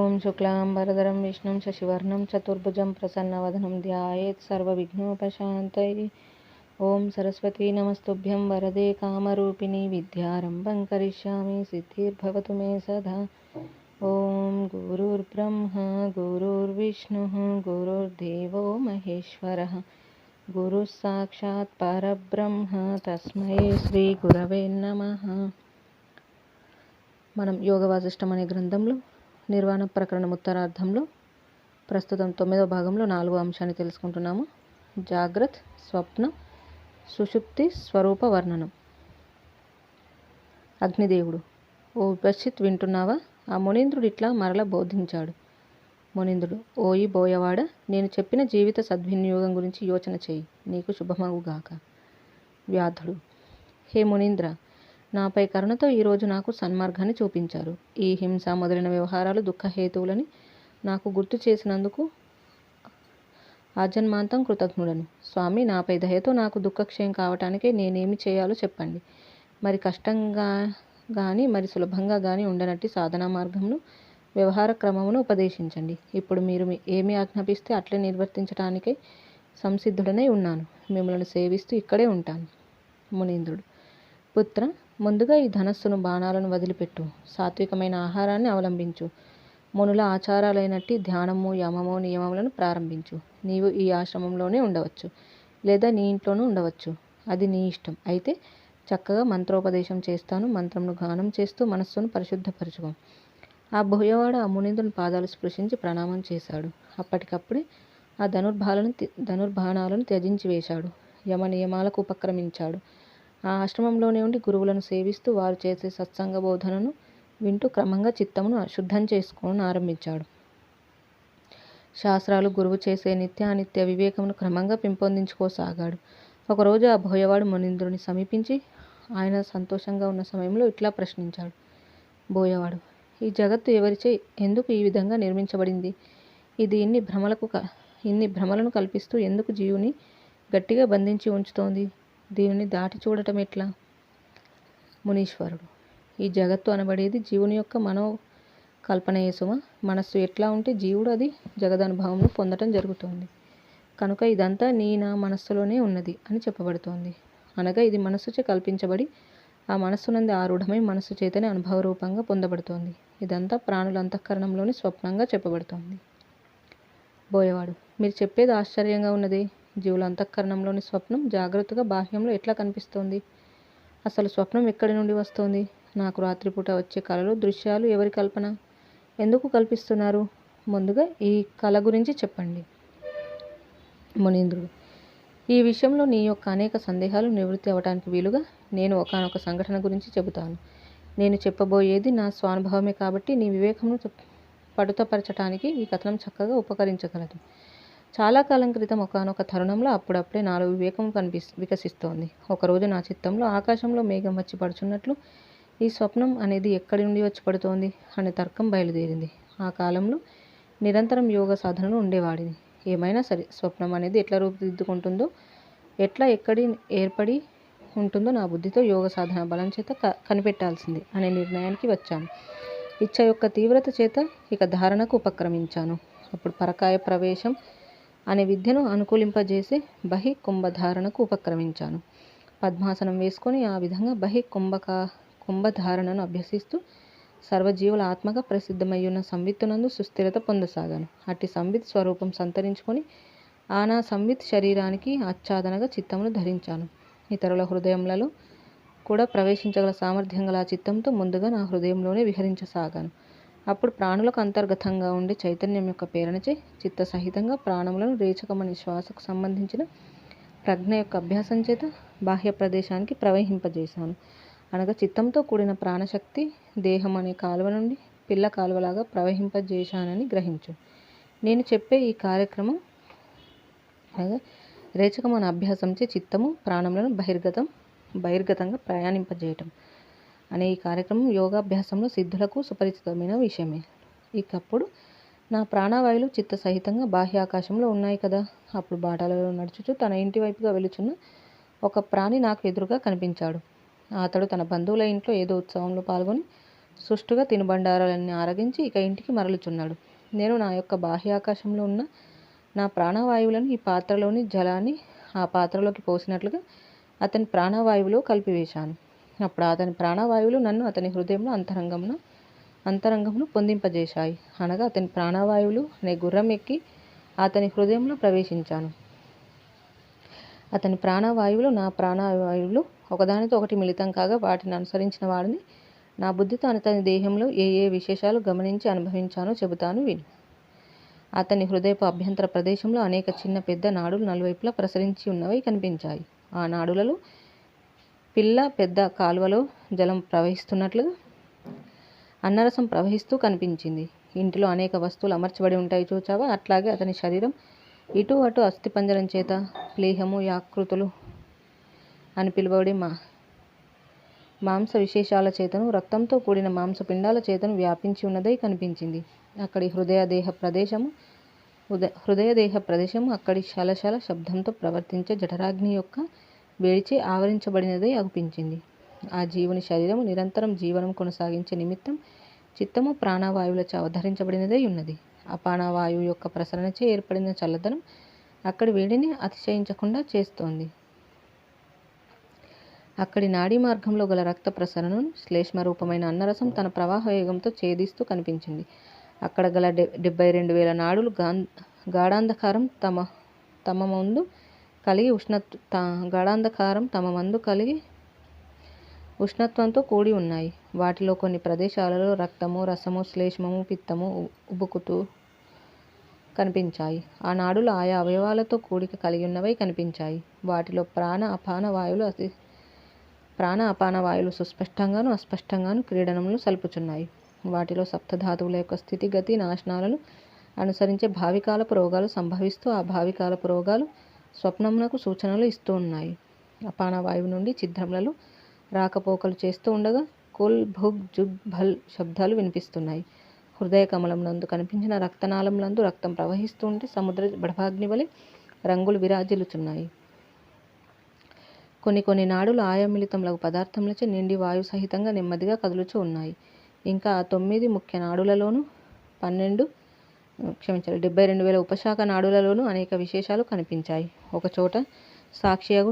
ఓం శుక్లాంబరధరం విష్ణుం శశివర్ణం చతుర్భుజం ప్రసన్నవదనం ధ్యాయేత్ సర్వవిఘ్నోపశాంతయే. ఓం సరస్వతీ నమస్తుభ్యం వరదే కామరూపిణి విద్యారంభం కరిష్యామి సిద్ధిర్భవతు మే సదా. ఓం గురుర్బ్రహ్మ గురుర్విష్ణుః గురుర్దేవో మహేశ్వరః గురుః సాక్షాత్ పరబ్రహ్మ తస్మై శ్రీ గురవే నమః. మనం యోగ వాసిష్టం అనే గ్రంథంలో నిర్వాణ ప్రకరణం ఉత్తరార్థంలో ప్రస్తుతం 9వ భాగంలో 4వ అంశాన్ని తెలుసుకుంటున్నాము. జాగ్రత్, స్వప్న, సుషుప్తి స్వరూప వర్ణనం. అగ్నిదేవుడు: ఓ విపశ్చిత్, వింటున్నావా? ఆ మునీంద్రుడు ఇట్లా మరల బోధించాడు. మునీంద్రుడు: ఓయి బోయవాడ, నేను చెప్పిన జీవిత సద్వినియోగం గురించి యోచన చేయి, నీకు శుభమగుగాక. వ్యాధుడు: హే మునీంద్ర, నాపై కరుణతో ఈరోజు నాకు సన్మార్గాన్ని చూపించారు. ఈ హింస మొదలైన వ్యవహారాలు దుఃఖహేతువులని నాకు గుర్తు చేసినందుకు ఆజన్మాంతం కృతజ్ఞుడను. స్వామి, నాపై దయతో నాకు దుఃఖక్షయం కావటానికే నేనేమి చేయాలో చెప్పండి. మరి కష్టంగా కానీ మరి సులభంగా కానీ ఉండనట్టి సాధనా మార్గమును, వ్యవహార క్రమమును ఉపదేశించండి. ఇప్పుడు మీరు ఏమి ఆజ్ఞాపిస్తే అట్లే నిర్వర్తించటానికై సంసిద్ధుడనై ఉన్నాను. మిమ్మల్ని సేవిస్తూ ఇక్కడే ఉంటాను. మునీంద్రుడు: పుత్ర, ముందుగా ఈ ధనస్సును, బాణాలను వదిలిపెట్టు. సాత్వికమైన ఆహారాన్ని అవలంబించు. మునుల ఆచారాలైనట్టి ధ్యానము, యమము, నియమములను ప్రారంభించు. నీవు ఈ ఆశ్రమంలోనే ఉండవచ్చు, లేదా నీ ఇంట్లోనూ ఉండవచ్చు. అది నీ ఇష్టం. అయితే చక్కగా మంత్రోపదేశం చేస్తాను. మంత్రమును గానం చేస్తూ మనస్సును పరిశుద్ధపరచుకో. ఆ బోయవాడ ఆ మునీంద్రుని పాదాలు స్పృశించి ప్రణామం చేశాడు. అప్పటికప్పుడే ఆ ధనుర్బాణాలను త్యజించి వేశాడు. యమ నియమాలకు ఉపక్రమించాడు. ఆ ఆశ్రమంలోనే ఉండి గురువులను సేవిస్తూ వారు చేసే సత్సంగ బోధనను వింటూ క్రమంగా చిత్తమును శుద్ధం చేసుకోవడం ఆరంభించాడు. శాస్త్రాలు, గురువు చేసే నిత్యానిత్య వివేకమును క్రమంగా పెంపొందించుకోసాగాడు. ఒకరోజు ఆ బోయవాడు మునీంద్రుని సమీపించి ఆయన సంతోషంగా ఉన్న సమయంలో ఇట్లా ప్రశ్నించాడు. బోయవాడు: ఈ జగత్తు ఎవరిచే, ఎందుకు ఈ విధంగా నిర్మించబడింది? ఇది ఇన్ని భ్రమలను కల్పిస్తూ ఎందుకు జీవుని గట్టిగా బంధించి ఉంచుతోంది? దీనిని దాటి చూడటం ఎట్లా? మునీశ్వరుడు: ఈ జగత్తు అనబడేది జీవుని యొక్క మనోకల్పనయే సుమ. మనస్సు ఎట్లా ఉంటే జీవుడు అది జగదనుభవంను పొందటం జరుగుతోంది. కనుక ఇదంతా నా మనస్సులోనే ఉన్నది అని చెప్పబడుతోంది. అనగా ఇది మనస్సుచే కల్పించబడి ఆ మనస్సునందు ఆరూఢమై మనస్సు చేతనే అనుభవ రూపంగా పొందబడుతోంది. ఇదంతా ప్రాణుల అంతఃకరణంలోని స్వప్నంగా చెప్పబడుతోంది. బోయవాడు: మీరు చెప్పేది ఆశ్చర్యంగా ఉన్నదే. జీవుల అంతఃకరణంలోని స్వప్నం జాగ్రత్తగా బాహ్యంలో ఎట్లా కనిపిస్తోంది? అసలు స్వప్నం ఎక్కడి నుండి వస్తోంది? నాకు రాత్రిపూట వచ్చే కలలు, దృశ్యాలు ఎవరి కల్పన? ఎందుకు కల్పిస్తున్నారు? ముందుగా ఈ కళ గురించి చెప్పండి. మునీంద్రుడు: ఈ విషయంలో నీ యొక్క అనేక సందేహాలు నివృత్తి అవటానికి వీలుగా నేను ఒకానొక సంఘటన గురించి చెబుతాను. నేను చెప్పబోయేది నా స్వానుభవమే కాబట్టి నీ వివేకమును పటుతపరచటానికి ఈ కథనం చక్కగా ఉపకరించగలదు. చాలా కాలం క్రితం ఒకానొక తరుణంలో అప్పుడప్పుడే నాలో వివేకం వికసిస్తోంది. ఒకరోజు నా చిత్తంలో ఆకాశంలో మేఘం వచ్చి పడుచున్నట్లు ఈ స్వప్నం అనేది ఎక్కడి నుండి వచ్చి పడుతోంది అనే తర్కం బయలుదేరింది. ఆ కాలంలో నిరంతరం యోగ సాధనలో ఉండేవాడిని. ఏమైనా సరే, స్వప్నం అనేది ఎట్లా రూపుదిద్దుకుంటుందో, ఎక్కడి ఏర్పడి ఉంటుందో నా బుద్ధితో యోగ సాధన బలం చేత కనిపెట్టాల్సింది అనే నిర్ణయానికి వచ్చాను. ఇచ్చ యొక్క తీవ్రత చేత ఇక ధారణకు ఉపక్రమించాను. అప్పుడు పరకాయ ప్రవేశం అనే విద్యను అనుకూలింపజేసే బహి కుంభధారణకు ఉపక్రమించాను. పద్మాసనం వేసుకొని ఆ విధంగా బహి కుంభధారణను అభ్యసిస్తూ సర్వజీవుల ఆత్మగా ప్రసిద్ధమయ్యున్న సంవిత్తునందు సుస్థిరత పొందసాగాను. అట్టి సంవిత్ స్వరూపం సంతరించుకొని నా సంవిత్ శరీరానికి ఆచ్ఛాదనగా చిత్తమును ధరించాను. ఇతరుల హృదయములలో కూడా ప్రవేశించగల సామర్థ్యం గల ఆ చిత్తంతో ముందుగా నా హృదయంలోనే విహరించసాగాను. అప్పుడు ప్రాణులకు అంతర్గతంగా ఉండే చైతన్యం యొక్క ప్రేరణచే చిత్తసహితంగా ప్రాణములను రేచకమనే శ్వాసకు సంబంధించిన ప్రజ్ఞ యొక్క అభ్యాసం చేత బాహ్య ప్రదేశానికి ప్రవహింపజేశాను. అనగా చిత్తంతో కూడిన ప్రాణశక్తి దేహం అనే కాలువ నుండి పిల్ల కాలువలాగా ప్రవహింపజేశానని గ్రహించు. నేను చెప్పే ఈ కార్యక్రమం అనగా రేచకం అనే అభ్యాసంచే చిత్తము ప్రాణములను బహిర్గతంగా ప్రయాణింపజేయటం అనే ఈ కార్యక్రమం యోగాభ్యాసంలో సిద్ధులకు సుపరిచితమైన విషయమే. ఇకప్పుడు నా ప్రాణవాయువులు చిత్త సహితంగా బాహ్యాకాశంలో ఉన్నాయి కదా. అప్పుడు బాటలలో నడుచుచు తన ఇంటి వైపుగా వెళుచున్న ఒక ప్రాణి నాకు ఎదురుగా కనిపించాడు. అతడు తన బంధువుల ఇంట్లో ఏదో ఉత్సవంలో పాల్గొని సుష్టుగా తినుబండారాలన్నీ ఆరగించి ఇక ఇంటికి మరలుచున్నాడు. నేను నా యొక్క బాహ్యాకాశంలో ఉన్న నా ప్రాణవాయువులను ఈ పాత్రలోని జలాన్ని ఆ పాత్రలోకి పోసినట్లుగా అతని ప్రాణవాయువులో కలిపివేశాను. అప్పుడు అతని ప్రాణవాయువులు నన్ను అతని హృదయంలో అంతరంగమును పొందింపజేశాయి. అనగా అతని ప్రాణవాయువులు అనే గుర్రం ఎక్కి అతని హృదయంలో ప్రవేశించాను. అతని ప్రాణవాయువులు నా ప్రాణవాయువులు ఒకదానితో ఒకటి మిళితం కాగా వాటిని అనుసరించిన వాడిని నా బుద్ధితో అతని దేహంలో ఏ ఏ విశేషాలు గమనించి అనుభవించానో చెబుతాను విను. అతని హృదయపు అభ్యంతర ప్రదేశంలో అనేక చిన్న పెద్ద నాడులు నలువైపులా ప్రసరించి ఉన్నవి కనిపించాయి. ఆ నాడులలో పిల్ల పెద్ద కాలువలో జలం ప్రవహిస్తున్నట్లుగా అన్నరసం ప్రవహిస్తూ కనిపించింది. ఇంటిలో అనేక వస్తువులు అమర్చబడి ఉంటాయి చూచావా, అట్లాగే అతని శరీరం ఇటు అటు అస్థిపంజరం చేత ప్లీహము యాకృతులు అని పిలువబడి మాంస విశేషాల చేతను రక్తంతో కూడిన మాంసపిండాల చేతను వ్యాపించి ఉన్నదై కనిపించింది. అక్కడి హృదయదేహ ప్రదేశము అక్కడి శలశల శబ్దంతో ప్రవర్తించే జఠరాగ్ని యొక్క వేడిచే ఆవరించబడినదై అగుపించింది. ఆ జీవుని శరీరము నిరంతరం జీవనం కొనసాగించే నిమిత్తం చిత్తము ప్రాణవాయువులచే అవధరించబడినదై ఉన్నది. అపానవాయువు యొక్క ప్రసరణచే ఏర్పడిన చల్లదనం అక్కడి వేడిని అతిశయించకుండా చేస్తోంది. అక్కడి నాడీ మార్గంలో గల రక్త ప్రసరణను శ్లేష్మరూపమైన అన్నరసం తన ప్రవాహ వేగంతో ఛేదిస్తూ కనిపించింది. అక్కడ గల 72,000 నాడులు గాఢాంధకారం తమ ముందు కలిగి ఉష్ణత్వంతో కూడి ఉన్నాయి. వాటిలో కొన్ని ప్రదేశాలలో రక్తము, రసము, శ్లేష్మము, పిత్తము ఉబుకుతూ కనిపించాయి. ఆ నాడులు ఆయా అవయవాలతో కూడిక కలిగి ఉన్నవై కనిపించాయి. వాటిలో ప్రాణ అపాన వాయువులు సుస్పష్టంగాను అస్పష్టంగాను క్రీడనములు సల్పుచున్నాయి. వాటిలో సప్తధాతువుల యొక్క స్థితిగతి నాశనాలను అనుసరించే భావికాలపు రోగాలు సంభవిస్తూ ఆ భావికాలపు రోగాలు స్వప్నమునకు సూచనలు ఇస్తూ ఉన్నాయి. అపాన వాయువు నుండి ఛిద్రములలో రాకపోకలు చేస్తూ ఉండగా కుల్ భుగ్ జుగ్ భల్ శబ్దాలు వినిపిస్తున్నాయి. హృదయ కమలమునందు కనిపించిన రక్తనాళములందు రక్తం ప్రవహిస్తూ ఉంటే సముద్ర బడభాగ్ని వలె రంగులు విరాజిల్లుచున్నాయి. కొన్ని నాడులు ఆయా మిళితములకు పదార్థములచే నిండి వాయు సహితంగా నెమ్మదిగా కదులుచూ ఉన్నాయి. ఇంకా ఆ 9 ముఖ్య నాడులలోనూ 72,000 ఉపశాఖ నాడులలోనూ అనేక విశేషాలు కనిపించాయి. ఒకచోట సాక్షియగు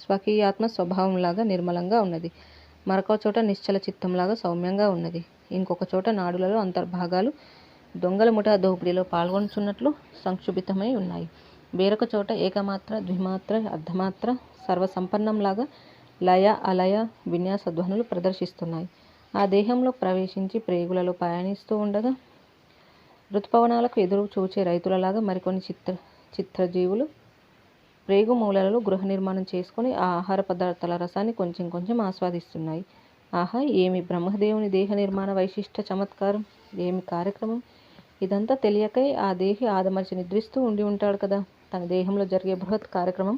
స్వకీయాత్మ స్వభావంలాగా నిర్మలంగా ఉన్నది. మరొక చోట నిశ్చల చిత్తంలాగా సౌమ్యంగా ఉన్నది. ఇంకొక చోట నాడులలో అంతర్భాగాలు దొంగల ముఠా దోపిడీలో పాల్గొనుచున్నట్లు సంక్షుభితమై ఉన్నాయి. వేరొక చోట ఏకమాత్ర, ద్విమాత్ర, అర్ధమాత్ర సర్వసంపన్నంలాగా లయ అలయ విన్యాస ధ్వనులు ప్రదర్శిస్తున్నాయి. ఆ దేహంలో ప్రవేశించి ప్రేగులలో పయనిస్తూ ఉండగా ఋతుపవనాలకు ఎదురు చూచే రైతులలాగా మరికొన్ని చిత్రజీవులు ప్రేగు మూలలలో గృహ నిర్మాణం చేసుకొని ఆ ఆహార పదార్థాల రసాన్ని కొంచెం కొంచెం ఆస్వాదిస్తున్నాయి. ఆహా, ఏమి బ్రహ్మదేవుని దేహ నిర్మాణ వైశిష్ట చమత్కారం! ఏమి కార్యక్రమం! ఇదంతా తెలియకై ఆ దేహి ఆదమర్చి నిద్రిస్తూ ఉండి ఉంటాడు కదా. తన దేహంలో జరిగే బృహత్ కార్యక్రమం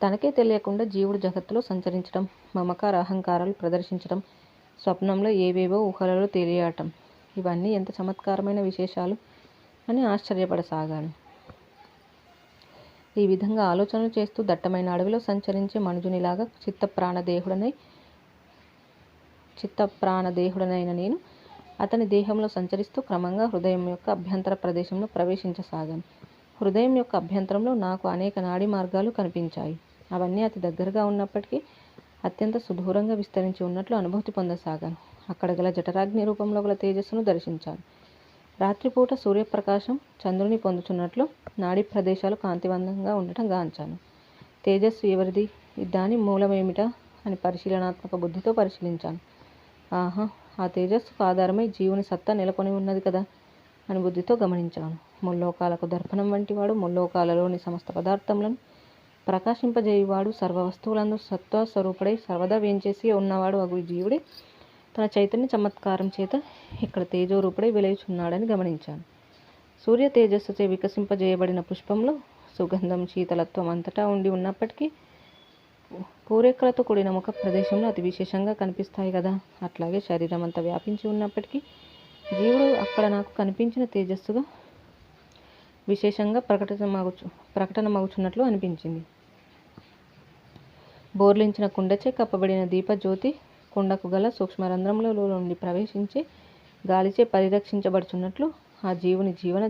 తనకే తెలియకుండా జీవుడు జగత్తులో సంచరించడం, మమకార అహంకారాలు ప్రదర్శించడం, స్వప్నంలో ఏవేవో ఊహలలో తేలియాటం, ఇవన్నీ ఎంత చమత్కారమైన విశేషాలు అని ఆశ్చర్యపడసాగాను. ఈ విధంగా ఆలోచనలు చేస్తూ దట్టమైన అడవిలో సంచరించే మనుజునిలాగా చిత్తప్రాణదేహుడనైన నేను అతని దేహంలో సంచరిస్తూ క్రమంగా హృదయం యొక్క అభ్యంతర ప్రదేశంలో ప్రవేశించసాగాను. హృదయం యొక్క అభ్యంతరంలో నాకు అనేక నాడీ మార్గాలు కనిపించాయి. అవన్నీ అతి దగ్గరగా ఉన్నప్పటికీ అత్యంత సుదూరంగా విస్తరించి ఉన్నట్లు అనుభూతి పొందసాగాను. అక్కడ గల జఠరాగ్ని రూపంలో గల తేజస్సును దర్శించాను. రాత్రిపూట సూర్యప్రకాశం చంద్రుని పొందుచున్నట్లు నాడీ ప్రదేశాలు కాంతివంతంగా ఉండటం గాంచాను. తేజస్సు ఎవరిది, దాని మూలమేమిటా అని పరిశీలనాత్మక బుద్ధితో పరిశీలించాను. ఆహా, ఆ తేజస్సుకు ఆధారమై జీవుని సత్తా నెలకొని ఉన్నది కదా అని బుద్ధితో గమనించాను. ముల్లోకాలకు దర్పణం వంటివాడు, ముల్లోకాలలోని సమస్త పదార్థములను ప్రకాశింపజేయువాడు, సర్వ వస్తువులందు సత్వస్వరూపుడై సర్వదా వేంచేసి ఉన్నవాడు అగు జీవుడే తన చైతన్య చమత్కారం చేత ఇక్కడ తేజోరూపుడై వెలయుచున్నాడని గమనించాను. సూర్య తేజస్సుచే వికసింపజేయబడిన పుష్పంలో సుగంధం, శీతలత్వం అంతటా ఉండి ఉన్నప్పటికీ పూరెక్కలతో కూడిన ముఖ ప్రదేశంలో అతి విశేషంగా కనిపిస్తాయి కదా. అట్లాగే శరీరం అంతా వ్యాపించి ఉన్నప్పటికీ జీవుడు అక్కడ నాకు కనిపించిన తేజస్సుగా విశేషంగా ప్రకటనమగుచున్నట్లు అనిపించింది. బోర్లించిన కుండచే కప్పబడిన దీపజ్యోతి కుండకు గల సూక్ష్మరంధ్రముల నుండి ప్రవేశించి గాలిచే పరిరక్షించబడుచున్నట్లు ఆ జీవుని జీవన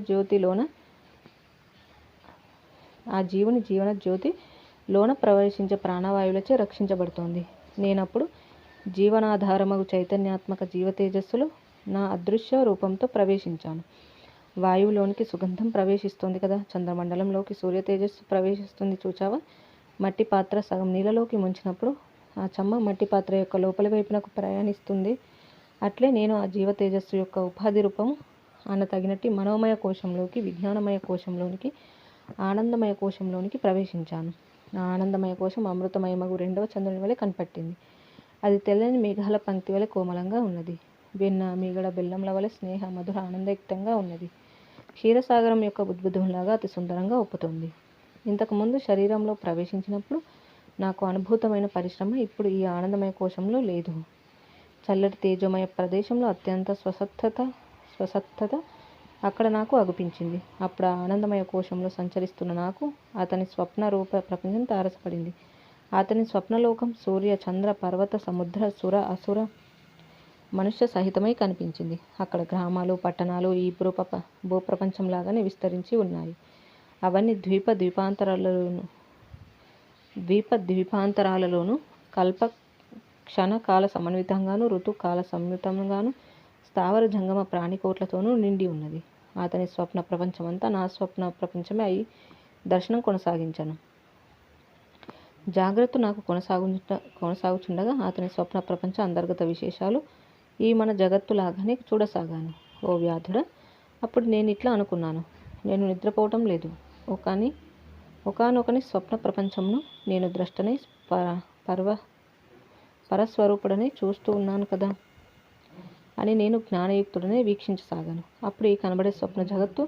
జ్యోతిలోన ప్రవేశించే ప్రాణవాయువులచే రక్షించబడుతోంది. నేనప్పుడు జీవనాధారమగు చైతన్యాత్మక జీవ తేజస్సులో నా అదృశ్య రూపంతో ప్రవేశించాను. వాయువులోనికి సుగంధం ప్రవేశిస్తోంది కదా, చంద్రమండలంలోకి సూర్య తేజస్సు ప్రవేశిస్తుంది చూచావా. మట్టి పాత్ర సగం నీళ్ళలోకి ముంచినప్పుడు ఆ చెమ్మ మట్టి పాత్ర యొక్క లోపలి వైపునకు ప్రయాణిస్తుంది. అట్లే నేను ఆ జీవ తేజస్సు యొక్క ఉపాధి రూపము తగినట్టి మనోమయ కోశంలోకి, విజ్ఞానమయ కోశంలోనికి, ఆనందమయ కోశంలోనికి ప్రవేశించాను. ఆ ఆనందమయ కోశం అమృతమయమగు రెండవ చంద్రుని వలె కనపట్టింది. అది తెల్లని మేఘాల పంక్తి వలె కోమలంగా ఉన్నది. వెన్న, మీగడ, బెల్లంల వలె స్నేహ మధుర ఆనందయుక్తంగా ఉన్నది. క్షీరసాగరం యొక్క బుద్బుదంలాగా అతి సుందరంగా ఉప్పుతోంది. ఇంతకుముందు శరీరంలో ప్రవేశించినప్పుడు నాకు అనుభూతమైన పరిశ్రమ ఇప్పుడు ఈ ఆనందమయ కోశంలో లేదు. చల్లటి తేజోమయ ప్రదేశంలో అత్యంత స్వస్థత అక్కడ నాకు అగుపించింది. అప్పుడు ఆ ఆనందమయ కోశంలో సంచరిస్తున్న నాకు అతని స్వప్న రూప ప్రపంచం తారసపడింది. అతని స్వప్నలోకం సూర్య, చంద్ర, పర్వత, సముద్ర, సుర, అసుర, మనుష్య సహితమై కనిపించింది. అక్కడ గ్రామాలు, పట్టణాలు ఈ భూప్రపంచంలాగానే విస్తరించి ఉన్నాయి. అవన్నీ ద్వీపద్వీపాంతరాలలోనూ కల్ప క్షణకాల సమన్వితంగాను, ఋతుకాల సంయుతంగాను, స్థావర జంగమ ప్రాణికోట్లతోనూ నిండి ఉన్నది. అతని స్వప్న ప్రపంచమంతా నా స్వప్న ప్రపంచమే అయి దర్శనం కొనసాగించను. జాగ్రత్త నాకు కొనసాగుచుండగా అతని స్వప్న ప్రపంచ అంతర్గత విశేషాలు ఈ మన జగత్తు లాగానే చూడసాగాను. ఓ వ్యాధుడా, అప్పుడు నేను ఇట్లా అనుకున్నాను. నేను నిద్రపోవటం లేదు. ఒకానొకని స్వప్న ప్రపంచంను నేను ద్రష్టనై పరస్వరూపుడనై చూస్తూ ఉన్నాను కదా అని నేను జ్ఞానయుక్తుడనే వీక్షించసాగాను. అప్పుడు ఈ కనబడే స్వప్న జగత్తు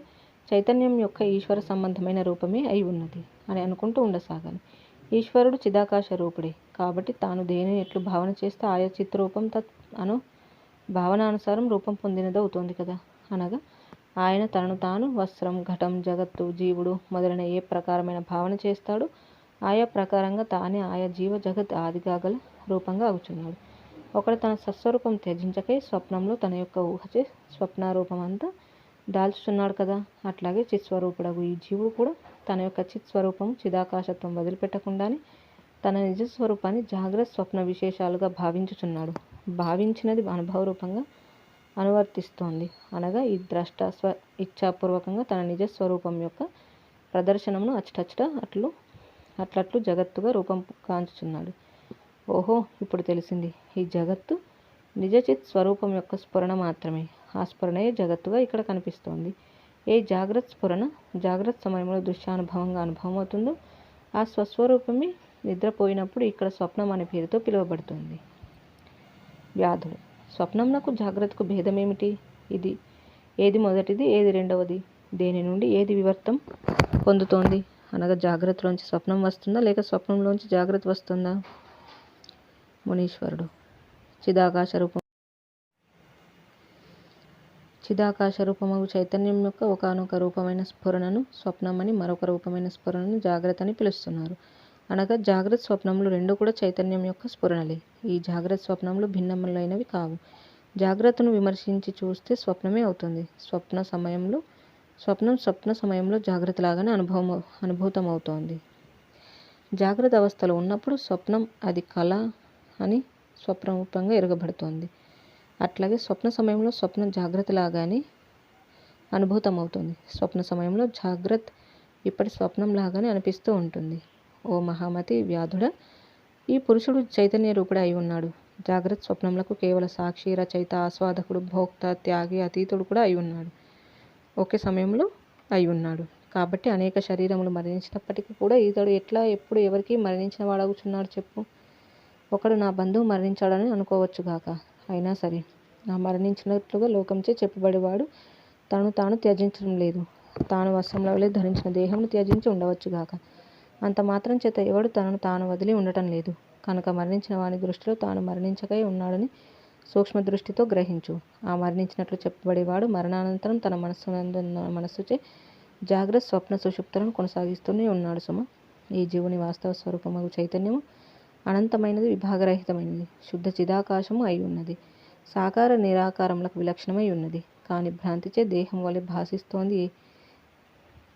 చైతన్యం యొక్క ఈశ్వర సంబంధమైన రూపమే అయి ఉన్నది అని అనుకుంటూ ఉండసాగాను. ఈశ్వరుడు చిదాకాశ రూపుడే కాబట్టి తాను దేనిని ఎట్లు భావన చేస్తే ఆయా చిత్రూపం భావనానుసారం రూపం పొందినదవుతోంది కదా. అనగా ఆయన తనను తాను వస్త్రం, ఘటం, జగత్తు, జీవుడు మొదలైన ఏ ప్రకారమైన భావన చేస్తాడో ఆయా ప్రకారంగా తానే ఆయా జీవ జగత్ ఆదిగా గల రూపంగా అగుచున్నాడు. ఒకడు తన సత్స్వరూపం త్యజించకై స్వప్నంలో తన యొక్క ఊహచే స్వప్నారూపం అంతా దాల్చుచున్నాడు కదా. అట్లాగే చిత్స్వరూపుడగు ఈ జీవుడు కూడా తన యొక్క చిత్స్వరూపము చిదాకాశత్వం వదిలిపెట్టకుండానే తన నిజస్వరూపాన్ని జాగ్రత్త స్వప్న విశేషాలుగా భావించుచున్నాడు. భావించినది అనుభవరూపంగా అనువర్తిస్తోంది. అనగా ఈ ద్రష్ట ఇచ్ఛాపూర్వకంగా తన నిజస్వరూపం యొక్క ప్రదర్శనమును అట్లట్లు జగత్తుగా రూపం కాంచుచున్నాడు. ఓహో, ఇప్పుడు తెలిసింది. ఈ జగత్తు నిజచిత్ స్వరూపం యొక్క స్ఫురణ మాత్రమే. ఆ స్ఫురణయే జగత్తుగా ఇక్కడ కనిపిస్తోంది. ఏ జాగ్రత్త సమయంలో దృశ్యానుభవంగా అనుభవమవుతుందో ఆ స్వస్వరూపమే నిద్రపోయినప్పుడు ఇక్కడ స్వప్నం అనే పేరుతో పిలువబడుతుంది. వ్యాధుడు: స్వప్నంనకు జాగ్రత్తకు భేదమేమిటి? ఏది మొదటిది, ఏది రెండవది? దేని నుండి ఏది వివర్తం పొందుతోంది? అనగా జాగ్రత్తలోంచి స్వప్నం వస్తుందా లేక స్వప్నంలోంచి జాగ్రత్త వస్తుందా? మునీశ్వరుడు: చిదాకాశ రూపమగు చైతన్యం యొక్క ఒకానొక రూపమైన స్ఫురణను స్వప్నమని, మరొక రూపమైన స్ఫురణను జాగ్రత్త అని పిలుస్తున్నారు. అనగా జాగ్రత్త స్వప్నములు రెండు కూడా చైతన్యం యొక్క స్ఫురణలే. ఈ జాగ్రత్త స్వప్నములు భిన్నములైనవి కావు. జాగ్రత్తను విమర్శించి చూస్తే స్వప్నమే అవుతుంది. స్వప్న సమయంలో జాగ్రత్త లాగానే అనుభూతమవుతోంది. జాగ్రత్త అవస్థలో ఉన్నప్పుడు స్వప్నం అది కళ అని స్వప్నరూపంగా ఎరగబడుతోంది. అట్లాగే స్వప్న సమయంలో స్వప్నం జాగ్రత్త లాగానే అనుభూతమవుతుంది. స్వప్న సమయంలో జాగ్రత్త ఇప్పటి స్వప్నం లాగానే అనిపిస్తూ ఉంటుంది. ఓ మహామతి వ్యాధుడా, ఈ పురుషుడు చైతన్య రూపుడే అయి ఉన్నాడు. జాగ్రత్త స్వప్నములకు కేవల సాక్షి, రచయిత, ఆస్వాదకుడు, భోక్త, త్యాగి, అతీతుడు కూడా అయి ఉన్నాడు. ఒకే సమయంలో అయి ఉన్నాడు. కాబట్టి అనేక శరీరములు మరణించినప్పటికీ కూడా ఇతడు ఎట్లా, ఎప్పుడు, ఎవరికి మరణించిన వాడగుచున్నాడు చెప్పు? ఒకడు నా బంధువు మరణించాడని అనుకోవచ్చుగాక. అయినా సరే ఆ మరణించినట్లుగా లోకంచే చెప్పబడేవాడు తను తాను త్యజించడం లేదు. తాను వస్త్రముల వలె ధరించిన దేహమును త్యజించి ఉండవచ్చుగాక. అంత మాత్రం చేత ఎవడు తనను తాను వదిలి ఉండటం లేదు. కనుక మరణించిన వాని దృష్టిలో తాను మరణించకై ఉన్నాడని సూక్ష్మ దృష్టితో గ్రహించు. ఆ మరణించినట్లు చెప్పబడేవాడు మరణానంతరం తన మనస్సుచే జాగ్రత్త, స్వప్న, సుషుప్తులను కొనసాగిస్తూనే ఉన్నాడు సుమ. ఈ జీవుని వాస్తవ స్వరూపమగు చైతన్యము అనంతమైనది, విభాగరహితమైనది, శుద్ధ చిదాకాశము అయి ఉన్నది. సాకార నిరాకారములకు విలక్షణమై ఉన్నది. కానీ భ్రాంతిచే దేహం వలె భాషిస్తోంది.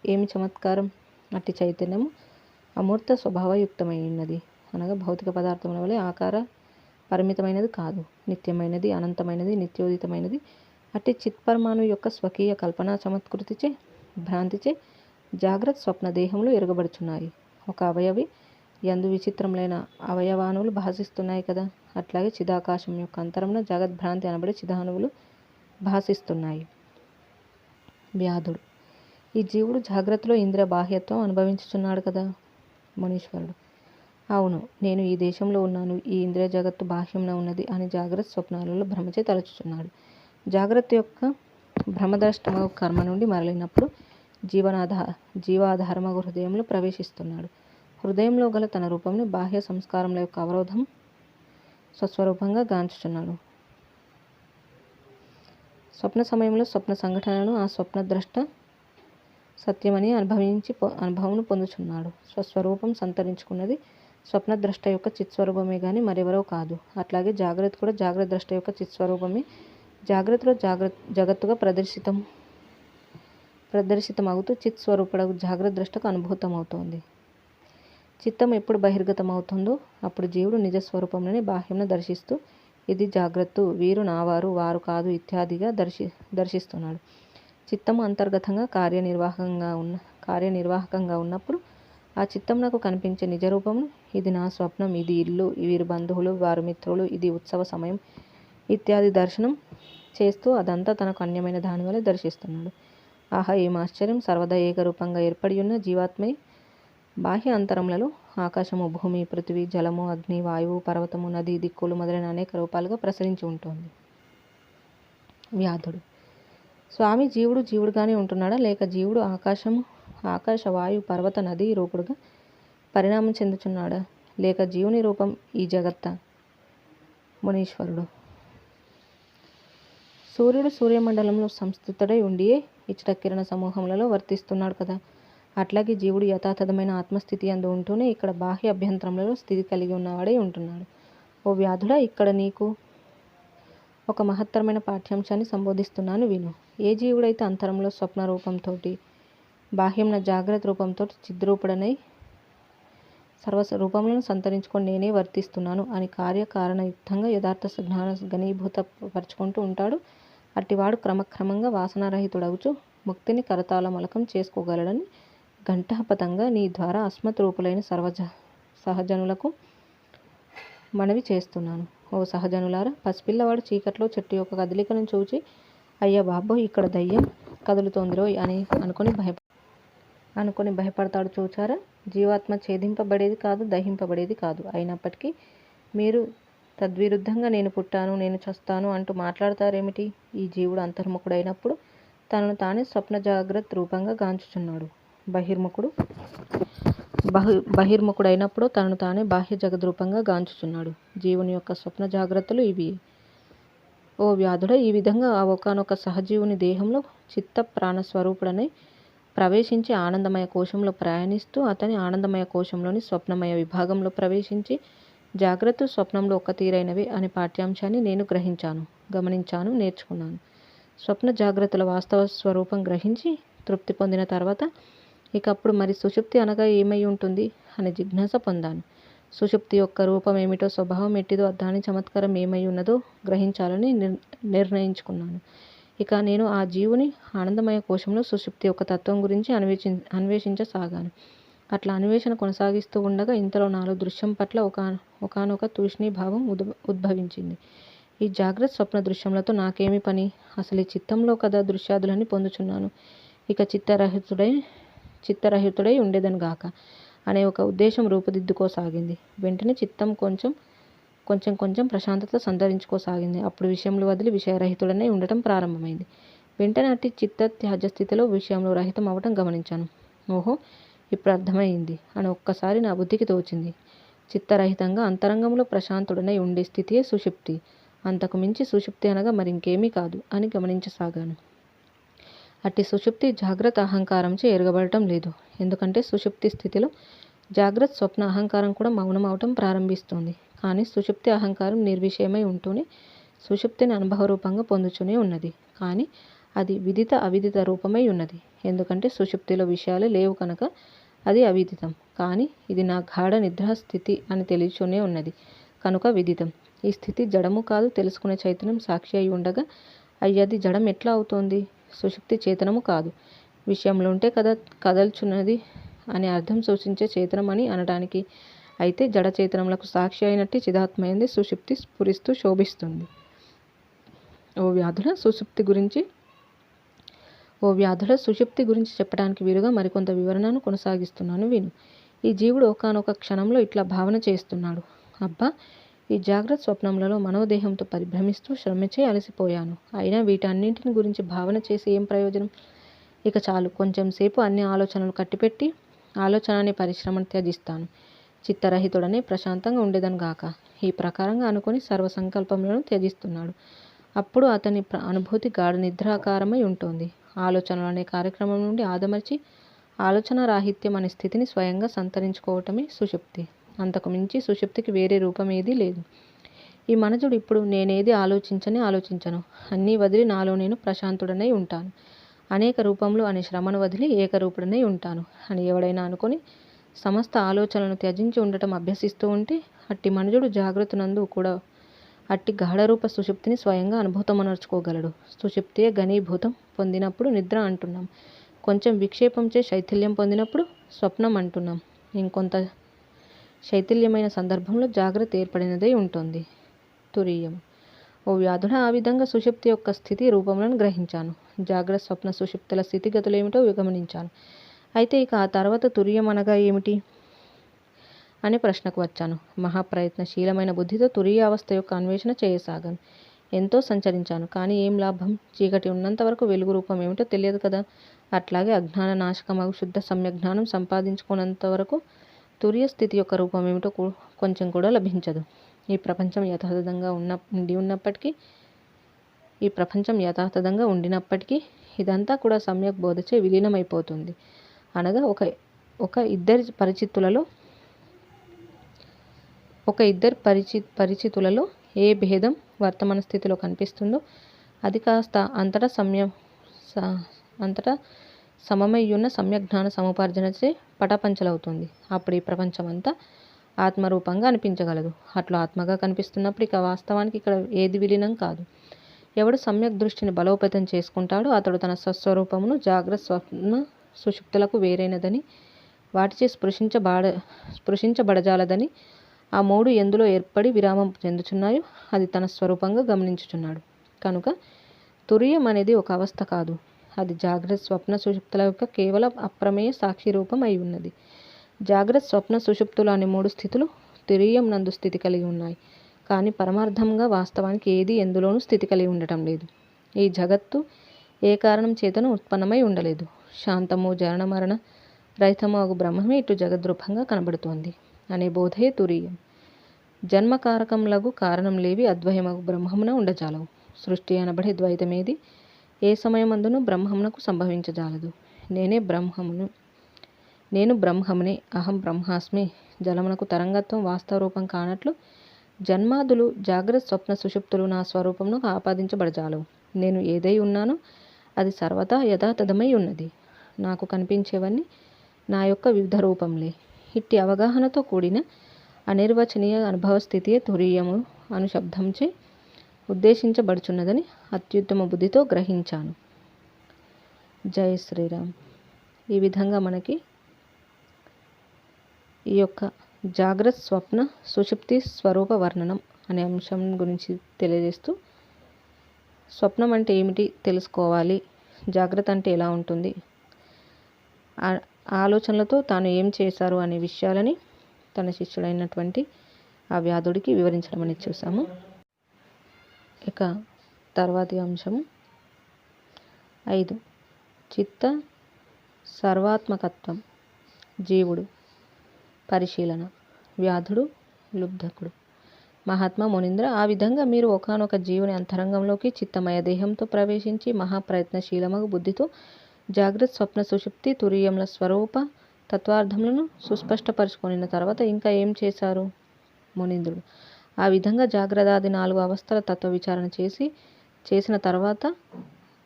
ఏమి చమత్కారం! అట్టి చైతన్యము అమూర్త స్వభావయుక్తమై ఉన్నది. అనగా భౌతిక పదార్థముల వలె ఆకార పరిమితమైనది కాదు, నిత్యమైనది, అనంతమైనది, నిత్యోదితమైనది. అట్టి చిత్పరమాణువు యొక్క స్వకీయ కల్పనా చమత్కృతిచే భ్రాంతిచే జాగ్రత్త స్వప్న దేహములు ఎరగబడుచున్నాయి. ఒక అవయవి యందు విచిత్రములైన అవయవానువులు భాషిస్తున్నాయి కదా, అట్లాగే చిదాకాశం యొక్క అంతరమున జగద్భ్రాంతి అనబడే చిదానువులు భాషిస్తున్నాయి. వ్యాధుడు: ఈ జీవుడు జాగ్రత్తలో ఇంద్రియ బాహ్యత్వం అనుభవించుచున్నాడు కదా. మునీశ్వరుడు: అవును, నేను ఈ దేశంలో ఉన్నాను, ఈ ఇంద్రియ జగత్తు బాహ్యంన ఉన్నది అని జాగ్రత్త స్వప్నాలలో భ్రమచే తలచుచున్నాడు. జాగ్రత్త యొక్క భ్రమద్రష్టమగు కర్మ నుండి మరలినప్పుడు జీవాధారమగు హృదయంలో ప్రవేశిస్తున్నాడు. హృదయంలో గల తన రూపంని బాహ్య సంస్కారముల యొక్క అవరోధం స్వస్వరూపంగా గాంచుచున్నాడు. స్వప్న సమయంలో స్వప్న సంఘటనలను ఆ స్వప్నద్రష్ట సత్యమని అనుభవమును పొందుచున్నాడు. స్వస్వరూపం సంతరించుకున్నది స్వప్నద్రష్ట యొక్క చిత్స్వరూపమే గాని మరెవరో కాదు. అట్లాగే జాగ్రత్త కూడా జాగ్రత్త ద్రష్ట యొక్క చిత్స్వరూపమే. జాగ్రత్తలో జగత్తుగా ప్రదర్శితమవుతూ చిత్స్వరూపుడగు జాగ్రత్త ద్రష్టకు అనుభూతమవుతోంది. చిత్తం ఎప్పుడు బహిర్గతమవుతుందో అప్పుడు జీవుడు నిజస్వరూపంలోనే బాహ్యంను దర్శిస్తూ ఇది జాగ్రత్త, వీరు నావారు, వారు కాదు ఇత్యాదిగా దర్శిస్తున్నాడు. చిత్తము అంతర్గతంగా కార్యనిర్వాహకంగా ఉన్నప్పుడు ఆ చిత్తం నాకు కనిపించే నిజరూపమును ఇది నా స్వప్నం, ఇది ఇల్లు, వీరి బంధువులు, వారు మిత్రులు, ఇది ఉత్సవ సమయం ఇత్యాది దర్శనం చేస్తూ అదంతా తనకు అన్యమైన దానివల్ల దర్శిస్తున్నాడు. ఆహా, ఏం ఆశ్చర్యం! సర్వదా ఏకరూపంగా ఏర్పడి ఉన్న జీవాత్మై బాహ్య అంతరములలో ఆకాశము, భూమి, పృథివీ, జలము, అగ్ని, వాయువు, పర్వతము, నది, దిక్కులు మొదలైన అనేక రూపాలుగా ప్రసరించి ఉంటుంది. వ్యాధుడు: స్వామి, జీవుడు జీవుడుగానే ఉంటున్నాడా, లేక జీవుడు ఆకాశ, వాయు, పర్వత, నది రూపుడుగా పరిణామం చెందుచున్నాడా, లేక జీవుని రూపం ఈ జగత్తా? మునీశ్వరుడు: సూర్యుడు సూర్యమండలంలో సంస్థితుడై ఉండియే ఇచ్చట కిరణ సమూహములలో వర్తిస్తున్నాడు కదా. అట్లాగే జీవుడు యథాతథమైన ఆత్మస్థితి యందు ఉంటూనే ఇక్కడ బాహ్య అభ్యంతరములలో స్థితి కలిగి ఉన్నవాడై ఉంటున్నాడు. ఓ వ్యాధుడా, ఇక్కడ నీకు ఒక మహత్తరమైన పాఠ్యాంశాన్ని సంబోధిస్తున్నాను విను. ఏ జీవుడైతే అంతరంలో స్వప్న రూపంతోటి, బాహ్యంన జాగ్రత్త రూపంతోటి చిద్రూపుడనై సర్వరూపములను సంతరించుకొని నేనే వర్తిస్తున్నాను అని కార్యకారణయుక్తంగా యథార్థ జ్ఞాన ఘనీభూత పరుచుకుంటూ ఉంటాడు, అట్టివాడు క్రమక్రమంగా వాసనారహితుడగుచు ముక్తిని కరతాళమలకం చేసుకోగలడని ఘంటాపథంగా నీ ద్వారా అస్మత్ రూపులైన సహజనులకు మనవి చేస్తున్నాను. ఓ సహజనులారా, పసిపిల్లవాడు చీకట్లో చెట్టు యొక్క కదలికను చూచి అయ్యా బాబోయ్, ఇక్కడ దయ్యం కదులుతోందిరోయ్ అని అనుకొని భయపడతాడు చూచారా. జీవాత్మ ఛేదింపబడేది కాదు, దహింపబడేది కాదు. అయినప్పటికీ మీరు తద్విరుద్ధంగా నేను పుట్టాను, నేను చస్తాను అంటూ మాట్లాడతారేమిటి? ఈ జీవుడు అంతర్ముఖుడైనప్పుడు తనను తానే స్వప్న జాగ్రత్త రూపంగా గాంచుచున్నాడు. బహిర్ముఖుడైనప్పుడు తనను తానే బాహ్య జగద్రూపంగా గాంచుచున్నాడు. జీవుని యొక్క స్వప్న జాగ్రత్తలు ఇవి. ఓ వ్యాధుడ, ఈ విధంగా ఆ ఒకానొక సహజీవుని దేహంలో చిత్త ప్రాణస్వరూపుడనై ప్రవేశించి ఆనందమయ కోశంలో ప్రయాణిస్తూ అతని ఆనందమయ కోశంలోని స్వప్నమయ విభాగంలో ప్రవేశించి జాగ్రత్త స్వప్నంలో ఒక్క తీరైనవి అనే పాఠ్యాంశాన్ని నేను గమనించాను, నేర్చుకున్నాను. స్వప్న జాగ్రత్తల వాస్తవ స్వరూపం గ్రహించి తృప్తి పొందిన తర్వాత ఇకప్పుడు మరి సుషుప్తి అనగా ఏమై ఉంటుంది అనే జిజ్ఞాస పొందాను. సుషుప్తి యొక్క రూపం ఏమిటో, స్వభావం ఎట్టిదో, దాని చమత్కారం ఏమై ఉన్నదో గ్రహించాలని నిర్ణయించుకున్నాను. ఇక నేను ఆ జీవుని ఆనందమయ కోశంలో సుషుప్తి యొక్క తత్వం గురించి అన్వేషించసాగాను. అట్లా అన్వేషణ కొనసాగిస్తూ ఉండగా ఇంతలో నాలో దృశ్యం పట్ల ఒకానొక తూష్ణీభావం ఉద్భవించింది. ఈ జాగ్రత్త స్వప్న దృశ్యములతో నాకేమి పని? అసలు ఈ చిత్తంలో కదా దృశ్యాదులన్నీ పొందుచున్నాను. ఇక చిత్తరహితుడై ఉండేదను గాక అనే ఒక ఉద్దేశం రూపుదిద్దుకోసాగింది. వెంటనే చిత్తం కొంచెం ప్రశాంతత సంతరించుకోసాగింది. అప్పుడు విషయములు వదిలి విషయరహితుడనై ఉండటం ప్రారంభమైంది. వెంటనే అట్టి చిత్త త్యాజ్యస్థితిలో విషయంలో రహితం అవటం గమనించాను. ఓహో, ఇప్పుడు అర్థమైంది అని ఒక్కసారి నా బుద్ధికి తోచింది. చిత్తరహితంగా అంతరంగంలో ప్రశాంతుడనై ఉండే స్థితియే సుషుప్తి. అంతకు మించి సుషుప్తి అనగా మరింకేమీ కాదు అని గమనించసాగాను. అట్టి సుషుప్తి జాగ్రత్త అహంకారంచే ఎరగబడటం లేదు. ఎందుకంటే సుషుప్తి స్థితిలో జాగ్రత్త స్వప్న అహంకారం కూడా మౌనం అవటం ప్రారంభిస్తుంది. కానీ సుషుప్తి అహంకారం నిర్విషయమై ఉంటూనే సుషుప్తిని అనుభవ రూపంగా పొందుతూనే ఉన్నది. కానీ అది విదిత అవిదిత రూపమై ఉన్నది. ఎందుకంటే సుషుప్తిలో విషయాలు లేవు కనుక అది అవిదితం. కానీ ఇది నా గాఢ నిద్రా స్థితి అని తెలియచూనే ఉన్నది కనుక విదితం. ఈ స్థితి జడము కాదు, తెలుసుకునే చైతన్యం సాక్షి అయి ఉండగా అయ్యది జడం ఎట్లా అవుతోంది? సుషుప్తి చేతనము కాదు, విషయంలో ఉంటే కదల్చున్నది అనే అర్థం సూచించే చేతనం అని అనడానికి. అయితే జడ చేతనములకు సాక్షి అయినట్టు చిదాత్మయంది సుషుప్తి స్ఫురిస్తూ శోభిస్తుంది. ఓ వ్యాధుల సుషుప్తి గురించి చెప్పడానికి వీలుగా మరికొంత వివరణను కొనసాగిస్తున్నాను విను. ఈ జీవుడు ఒకానొక క్షణంలో ఇట్లా భావన చేస్తున్నాడు. అబ్బా, ఈ జాగ్రత్త స్వప్నములలో మనోదేహంతో పరిభ్రమిస్తూ శ్రమచే అలసిపోయాను. అయినా వీటన్నింటిని గురించి భావన చేసి ఏం ప్రయోజనం? ఇక చాలు, కొంచెం సేపు అన్ని ఆలోచనలు కట్టిపెట్టి ఆలోచన అనే పరిశ్రమను త్యజిస్తాను. చిత్తరహితుడనే ప్రశాంతంగా ఉండేదను గాక. ఈ ప్రకారంగా అనుకుని సర్వసంకల్పములను త్యజిస్తున్నాడు. అప్పుడు అతని అనుభూతి గాఢ నిద్రాకారమై ఉంటుంది. ఆలోచనలు అనే కార్యక్రమం నుండి ఆదమర్చి ఆలోచన రాహిత్యం అనే స్థితిని స్వయంగా సంతరించుకోవటమే సుషుప్తి. అంతకు మించి సుషుప్తికి వేరే రూపం ఏదీ లేదు. ఈ మనుజుడు ఇప్పుడు నేనేది ఆలోచించను, అన్నీ వదిలి నాలో నేను ప్రశాంతుడనై ఉంటాను. అనేక రూపంలో అనే శ్రమను వదిలి ఏకరూపుడనై ఉంటాను అని ఎవడైనా అనుకొని సమస్త ఆలోచనలను త్యజించి ఉండటం అభ్యసిస్తూ ఉంటే అట్టి మనుజుడు జాగ్రత్తనందు కూడా అట్టి గాఢరూప సుషుప్తిని స్వయంగా అనుభూతమనర్చుకోగలడు. సుషుప్తియే ఘనీభూతం పొందినప్పుడు నిద్ర అంటున్నాం. కొంచెం విక్షేపంచే శైథిల్యం పొందినప్పుడు స్వప్నం అంటున్నాం. ఇంకొంత శైథిల్యమైన సందర్భంలో జాగ్రత్త ఏర్పడినదై ఉంటుంది. తురీయం. ఓ వ్యాధుడ, ఆ విధంగా సుషుప్తి యొక్క స్థితి రూపములను గ్రహించాను. జాగ్రత్త స్వప్న సుషుప్తుల స్థితిగతులేమిటో గమనించాను. అయితే ఇక ఆ తర్వాత తురీయం అనగా ఏమిటి అనే ప్రశ్నకు వచ్చాను. మహాప్రయత్నశీలమైన బుద్ధితో తురీయావస్థ యొక్క అన్వేషణ చేయసాగాను. ఎంతో సంచరించాను. కానీ ఏం లాభం? చీకటి ఉన్నంత వరకు వెలుగు రూపం ఏమిటో తెలియదు కదా. అట్లాగే అజ్ఞాన నాశకమగు శుద్ధ సమ్యజ్ఞానం సంపాదించుకున్నంత వరకు తురీయ స్థితి యొక్క రూపం ఏమిటో కొంచెం కూడా లభించదు. ఈ ప్రపంచం యథాతథంగా ఉండినప్పటికీ ఇదంతా కూడా సమ్యక్ బోధచే విలీనమైపోతుంది. అనగా ఒక ఇద్దరి పరిచితులలో ఏ భేదం వర్తమాన స్థితిలో కనిపిస్తుందో అది కాస్త అంతటా సమమయ్యున్న సమ్యజ్ఞాన సముపార్జనచే పటాపంచలవుతుంది. అప్పుడు ఈ ప్రపంచం అంతా ఆత్మరూపంగా అనిపించగలదు. అట్లా ఆత్మగా కనిపిస్తున్నప్పుడు ఇక వాస్తవానికి ఇక్కడ ఏది విలీనం కాదు. ఎవడు సమ్యక్ దృష్టిని బలోపేతం చేసుకుంటాడో అతడు తన స్వస్వరూపమును జాగ్రత్త స్వప్న సుషుప్తులకు వేరైనదని, వాటిచే స్పృశించబడజాలదని, ఆ మూడు ఎందులో ఏర్పడి విరామం చెందుచున్నాయో అది తన స్వరూపంగా గమనించుచున్నాడు. కనుక తురీయం అనేది ఒక అవస్థ కాదు, అది జాగ్రత్త స్వప్న సుషుప్తుల యొక్క కేవలం అప్రమేయ సాక్షి రూపం అయి ఉన్నది. జాగ్రత్త స్వప్న సుషుప్తులు అనే మూడు స్థితులు తురీయం నందు స్థితి కలిగి ఉన్నాయి. కానీ పరమార్థంగా వాస్తవానికి ఏది ఎందులోనూ స్థితి కలిగి ఉండటం లేదు. ఈ జగత్తు ఏ కారణం చేతను ఉత్పన్నమై ఉండలేదు. శాంతము జనన మరణ రహితము అగు బ్రహ్మమే ఇటు జగద్రూపంగా కనబడుతోంది అనే బోధయే తురీయం. జన్మకారకములగు కారణం లేవి అద్వయమగు బ్రహ్మమున ఉండజాలవు. సృష్టి అనబడే ద్వైతమేది ఏ సమయమందును బ్రహ్మమునకు సంభవించజాలదు. నేను బ్రహ్మమునే, అహం బ్రహ్మాస్మి జలమునకు తరంగత్వం వాస్తవ రూపం కానట్లు జన్మాదులు జాగ్రత్త స్వప్న సుషుప్తులు నా స్వరూపమునకు ఆపాదించబడజాలవు. నేను ఏదై ఉన్నానో అది సర్వదా యథాతథమై ఉన్నది. నాకు కనిపించేవన్నీ నా యొక్క వివిధ రూపంలే. ఇట్టి అవగాహనతో కూడిన అనిర్వచనీయ అనుభవ స్థితియే తురీయము అను శబ్దంచే ఉద్దేశించబడుచున్నదని అత్యుత్తమ బుద్ధితో గ్రహించాను. జై శ్రీరామ్. ఈ విధంగా మనకి ఈ యొక్క జాగ్రత్త స్వప్న సుషుప్తి స్వరూప వర్ణనం అనే అంశం గురించి తెలియజేస్తూ, స్వప్నం అంటే ఏమిటి తెలుసుకోవాలి, జాగ్రత్త అంటే ఎలా ఉంటుంది, ఆలోచనలతో తాను ఏం చేశారు అనే విషయాలని తన శిష్యుడైనటువంటి ఆ వ్యాధుడికి వివరించడం అనేది చూసాము. ఇక తర్వాతి అంశము 5. చిత్త సర్వాత్మకత్వం. జీవుడు పరిశీలన. వ్యాధుడు లుబ్ధకుడు. మహాత్మా మునీంద్ర, ఆ విధంగా మీరు ఒకానొక జీవుని అంతరంగంలోకి చిత్తమయ దేహంతో ప్రవేశించి మహాప్రయత్నశీలమగు బుద్ధితో జాగ్రత్త స్వప్న సుషుప్తి తురీయముల స్వరూప తత్వార్థములను సుస్పష్టపరుచుకొనిన తర్వాత ఇంకా ఏం చేశారు మునీంద్రుడు? ఆ విధంగా జాగ్రత్తాది 4 అవస్థల తత్వ విచారణ చేసిన తర్వాత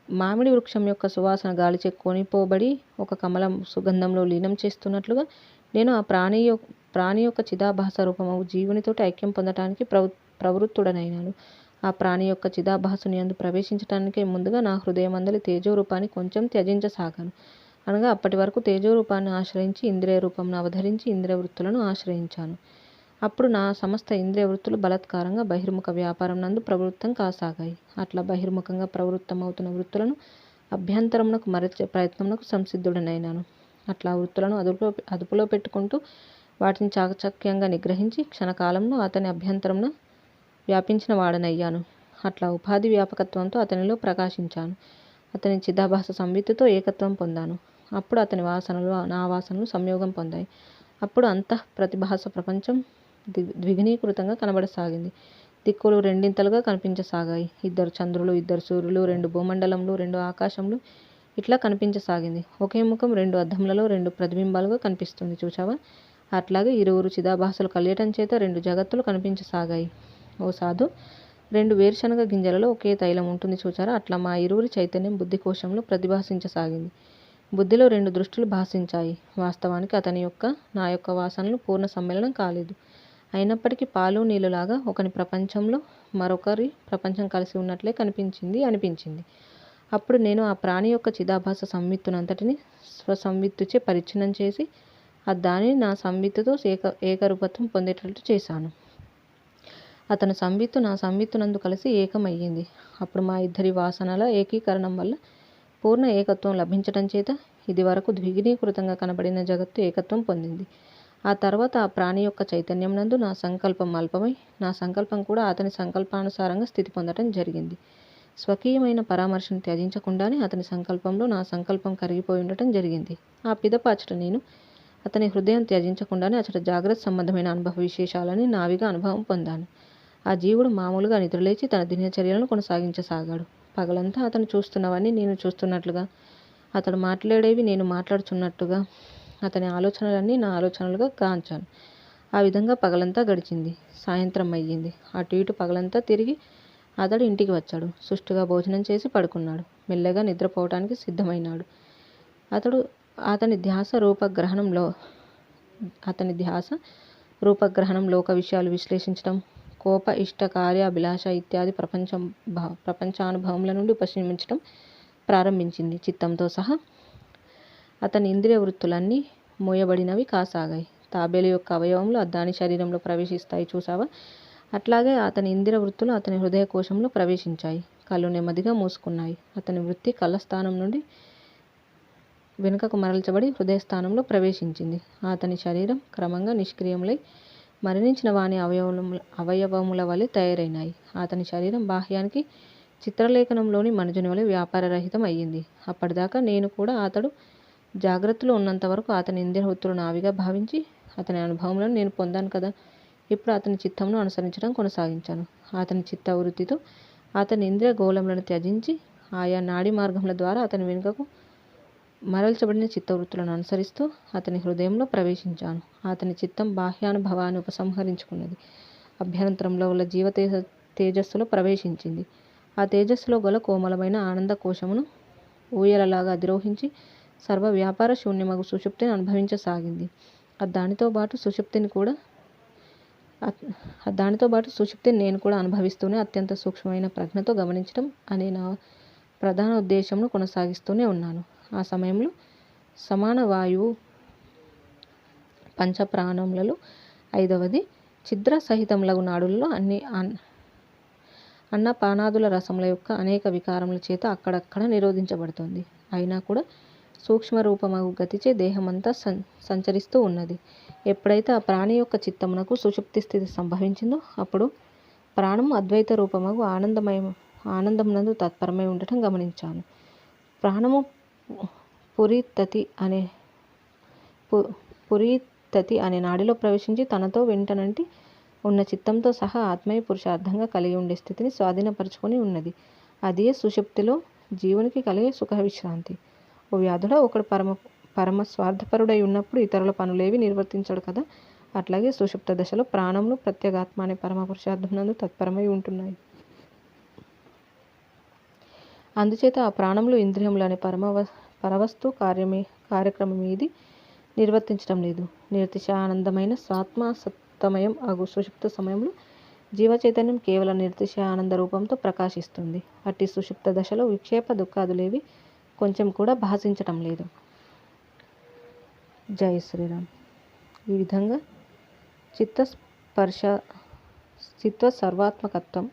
మామిడి వృక్షం యొక్క సువాసన గాలిచే కొనిపోబడి ఒక కమలం సుగంధంలో లీనం చేస్తున్నట్లుగా నేను ఆ ప్రాణి యొక్క చిదాభాస రూపము జీవునితోటి ఐక్యం పొందటానికి ప్రవృత్తుడనైనాను. ఆ ప్రాణి యొక్క చిదాభాసుని యందు ప్రవేశించటానికే ముందుగా నా హృదయమందలి తేజోరూపాన్ని కొంచెం త్యజించసాగాను. అనగా అప్పటి వరకు తేజోరూపాన్ని ఆశ్రయించి ఇంద్రియ రూపంను అవధరించి ఇంద్రియ వృత్తులను ఆశ్రయించాను. అప్పుడు నా సమస్త ఇంద్రియ వృత్తులు బలాత్కారంగా బహిర్ముఖ వ్యాపారం నందు ప్రవృత్తం కాసాగాయి. అట్లా బహిర్ముఖంగా ప్రవృత్తమవుతున్న వృత్తులను అభ్యంతరమునకు మరల్చే ప్రయత్నమునకు సంసిద్ధుడనైనాను. అట్లా వృత్తులను అదుపులో పెట్టుకుంటూ వాటిని చాకచక్యంగా నిగ్రహించి క్షణకాలంలో అతని అభ్యంతరమున వ్యాపించిన వాడనయ్యాను. అట్లా ఉపాధి వ్యాపకత్వంతో అతనిలో ప్రకాశించాను. అతని చిదాభాస సంవిత్తుతో ఏకత్వం పొందాను. అప్పుడు అతని వాసనలు నా వాసనలు సంయోగం పొందాయి. అప్పుడు అంతః ప్రతిభాస ప్రపంచం ద్విగుణీకృతంగా కనబడసాగింది. దిక్కులు రెండింతలుగా కనిపించసాగాయి. 2 చంద్రులు, 2 సూర్యులు, 2 భూమండలములు, 2 ఆకాశములు ఇట్లా కనిపించసాగింది. ఒకే ముఖం 2 అద్దములలో 2 ప్రతిబింబాలుగా కనిపిస్తుంది చూచావా? అట్లాగే ఇరువురు చిదాభాసలు కలియటం చేత 2 జగత్తులు కనిపించసాగాయి. ఓ సాధు, 2 వేరుశనగ గింజలలో ఒకే తైలం ఉంటుంది చూచారా? అట్లా మా ఇరువురి చైతన్యం బుద్ధికోశంలో ప్రతిభాసించసాగింది. బుద్ధిలో 2 దృష్టులు భాషించాయి. వాస్తవానికి అతని యొక్క నా యొక్క వాసనలు పూర్ణ సమ్మేళనం కాలేదు. అయినప్పటికీ పాలు నీళ్ళులాగా ఒకని ప్రపంచంలో మరొకరి ప్రపంచం కలిసి ఉన్నట్లే అనిపించింది. అప్పుడు నేను ఆ ప్రాణి యొక్క చిదాభాస సంవిత్తునంతటిని స్వసంవిత్తుచే పరిచ్ఛిన్నం చేసి దానిని నా సంవిత్తుతో ఏకరూపత్వం పొందేటట్లు చేశాను. అతని సంవిత్తు నా సంవిత్తునందు కలిసి ఏకమయ్యింది. అప్పుడు మా ఇద్దరి వాసనల ఏకీకరణం వల్ల పూర్ణ ఏకత్వం లభించటం చేత ఇది వరకు ద్విగుణీకృతంగా కనబడిన జగత్తు ఏకత్వం పొందింది. ఆ తర్వాత ఆ ప్రాణి యొక్క చైతన్యం నందు నా సంకల్పం అల్పమై నా సంకల్పం కూడా అతని సంకల్పానుసారంగా స్థితి పొందటం జరిగింది. స్వకీయమైన పరామర్శను త్యజించకుండానే అతని సంకల్పంలో నా సంకల్పం కరిగిపోయి ఉండటం జరిగింది. ఆ పిదప అచట నేను అతని హృదయం త్యజించకుండానే అచట జాగ్రత్త సంబంధమైన అనుభవ విశేషాలని నావిగా అనుభవం పొందాను. ఆ జీవుడు మామూలుగా నిద్రలేచి తన దినచర్యలను కొనసాగించసాగాడు. పగలంతా అతను చూస్తున్నవన్నీ నేను చూస్తున్నట్లుగా, అతడు మాట్లాడేవి నేను మాట్లాడుచున్నట్టుగా, అతని ఆలోచనలన్నీ నా ఆలోచనలుగా గాంచాను. ఆ విధంగా పగలంతా గడిచింది. సాయంత్రం అయ్యింది. అటు ఇటు పగలంతా తిరిగి అతడు ఇంటికి వచ్చాడు. సుష్టుగా భోజనం చేసి పడుకున్నాడు. మెల్లగా నిద్రపోవటానికి సిద్ధమైనాడు. అతని ధ్యాస రూపగ్రహణం, లోక విషయాలు విశ్లేషించడం, కోప, ఇష్ట, కార్య, అభిలాష ఇత్యాది ప్రపంచానుభవముల నుండి ఉపశమించడం ప్రారంభించింది. చిత్తంతో సహా అతని ఇంద్రియ వృత్తులన్నీ మూయబడినవి కాసాగాయి. తాబేలు యొక్క అవయవములు దాని శరీరంలో ప్రవేశిస్తాయి చూసావా? అట్లాగే అతని ఇంద్రియ వృత్తులు అతని హృదయ కోశంలో ప్రవేశించాయి. కళ్ళు నెమ్మదిగా మూసుకున్నాయి. అతని వృత్తి కళ్ళ స్థానం నుండి వెనుకకు మరల్చబడి హృదయస్థానంలో ప్రవేశించింది. అతని శరీరం క్రమంగా నిష్క్రియంలై మరణించిన వాని అవయవముల వలె తయారైనాయి. అతని శరీరం బాహ్యానికి చిత్రలేఖనంలోని మనుజుని వలె వ్యాపారరహితం అయ్యింది. అప్పటిదాకా నేను కూడా అతడు జాగ్రత్తలో ఉన్నంత వరకు అతని ఇంద్రియ వృత్తులు నావిగా భావించి అతని అనుభవములను నేను పొందాను కదా. ఇప్పుడు అతని చిత్తమును అనుసరించడం కొనసాగించాను. అతని చిత్త వృత్తితో అతని ఇంద్రియ గోళములను త్యజించి ఆయా నాడీ మార్గముల ద్వారా అతని వెనుకకు మరల్చబడిన చిత్తవృత్తులను అనుసరిస్తూ అతని హృదయంలో ప్రవేశించాను. అతని చిత్తం బాహ్యానుభవాన్ని ఉపసంహరించుకున్నది. అభ్యంతరంలో గల జీవ తేజస్సులో ప్రవేశించింది. ఆ తేజస్సులో గల కోమలమైన ఆనంద కోశమును ఊయలలాగా అధిరోహించి సర్వ వ్యాపార శూన్యమగు సుషుప్తిని అనుభవించసాగింది. దానితో పాటు సుషుప్తిని నేను కూడా అనుభవిస్తూనే అత్యంత సూక్ష్మమైన ప్రజ్ఞతో గమనించడం అనే నా ప్రధాన ఉద్దేశమును కొనసాగిస్తూనే ఉన్నాను. ఆ సమయంలో సమాన వాయువు పంచప్రాణములలో 5వది ఛిద్ర సహితములగు నాడులలో అన్నపానాదుల రసముల యొక్క అనేక వికారముల చేత అక్కడక్కడ నిరోధించబడుతుంది. అయినా కూడా సూక్ష్మ రూపమగు గతిచే దేహమంతా సంచరిస్తూ ఉన్నది. ఎప్పుడైతే ఆ ప్రాణి యొక్క చిత్తమునకు సుషుప్తి స్థితి సంభవించిందో అప్పుడు ప్రాణము అద్వైత రూపమగు ఆనందమునందు తత్పరమై ఉండటం గమనించాను. ప్రాణము పురీతతి అనే నాడిలో ప్రవేశించి తనతో వెంటనంటి ఉన్న చిత్తంతో సహా ఆత్మీయ పురుషార్థంగా కలిగి ఉండే స్థితిని స్వాధీనపరుచుకొని ఉన్నది. అదే సుషుప్తిలో జీవునికి కలిగే సుఖ విశ్రాంతి. ఓ వ్యాధుడా, ఒకడు పరమ స్వార్థపరుడై ఉన్నప్పుడు ఇతరుల పనులేవి నిర్వర్తించడు కదా. అట్లాగే సుషుప్త దశలో ప్రాణములు ప్రత్యేగాత్మ అనే పరమ పురుషార్థమునందు తత్పరమై ఉంటున్నాయి. అందుచేత ఆ ప్రాణములు ఇంద్రియములు అనే పరవస్తు కార్యక్రమం ఏది నిర్వర్తించడం లేదు. నిర్తిశయానందమైన స్వాత్మ-సత్తమయం అగు సుషుప్త సమయంలో జీవచైతన్యం కేవలం నిర్తిశయానంద రూపంతో ప్రకాశిస్తుంది. అట్టి సుషుప్త దశలో విక్షేప దుఃఖాదులేవి కొంచెం కూడా భాషించటం లేదు. జై శ్రీరామ్. ఈ విధంగా చిత్త సర్వాత్మకత్వం